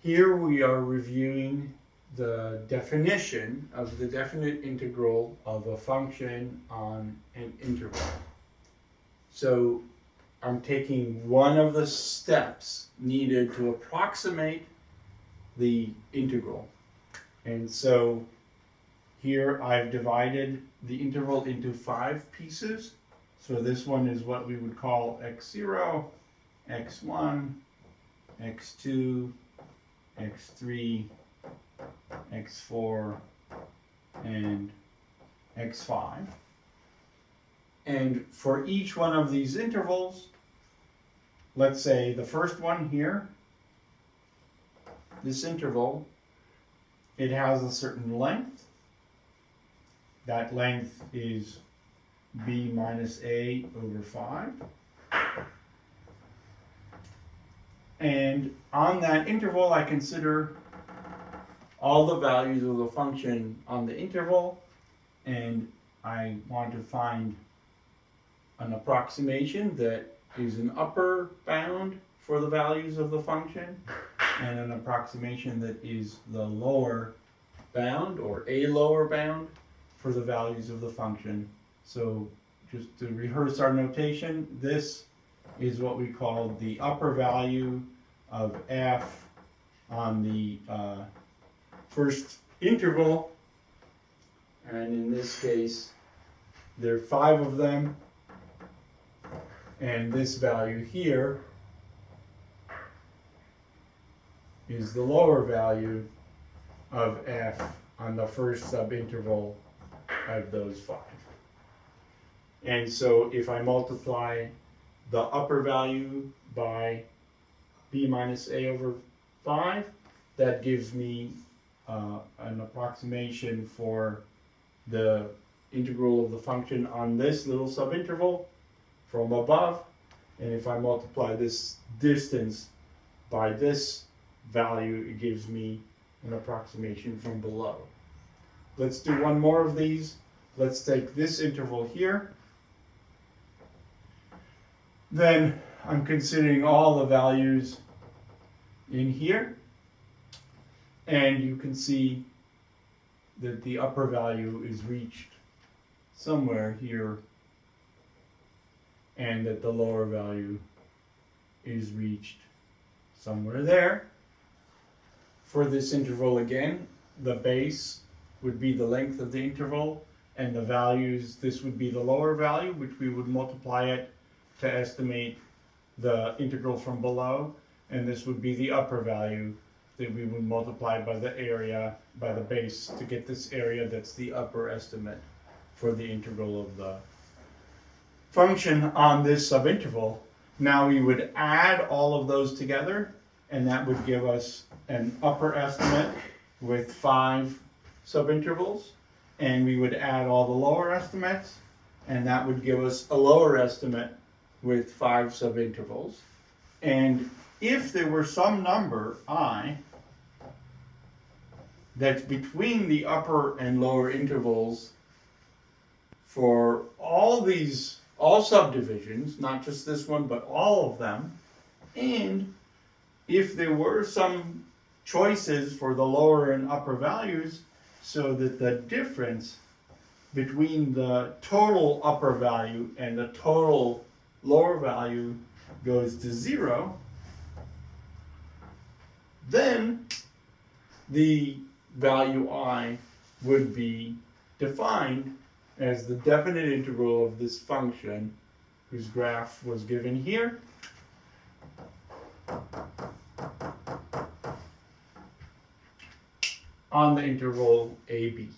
Here we are reviewing the definition of the definite integral of a function on an interval. So I'm taking one of the steps needed to approximate the integral. And so here I've divided the interval into 5 pieces. So this one is what we would call x0, x1, x2, x3, x4, and x5. And for each one of these intervals, let's say the first one here, this interval, it has a certain length. That length is b minus a over 5. And on that interval, I consider all the values of the function on the interval, and I want to find an approximation that is an upper bound for the values of the function and an approximation that is the lower bound or a lower bound for the values of the function. So just to rehearse our notation, this is what we call the upper value of f on the first interval, and in this case there are 5 of them, and this value here is the lower value of f on the first subinterval of those 5. And so if I multiply the upper value by b minus a over 5, that gives me an approximation for the integral of the function on this little subinterval from above. And if I multiply this distance by this value, it gives me an approximation from below. Let's do one more of these. Let's take this interval here. Then I'm considering all the values in here, and you can see that the upper value is reached somewhere here, and that the lower value is reached somewhere there. For this interval again, the base would be the length of the interval, and the values, this would be the lower value, which we would multiply it to estimate the integral from below, and this would be the upper value that we would multiply by the area, by the base, to get this area that's the upper estimate for the integral of the function on this subinterval. Now we would add all of those together, and that would give us an upper estimate with 5 subintervals, and we would add all the lower estimates, and that would give us a lower estimate with 5 subintervals. And if there were some number I that's between the upper and lower intervals for all subdivisions, not just this one, but all of them, and if there were some choices for the lower and upper values, so that the difference between the total upper value and the total lower value goes to 0, then the value I would be defined as the definite integral of this function, whose graph was given here. On the interval AB.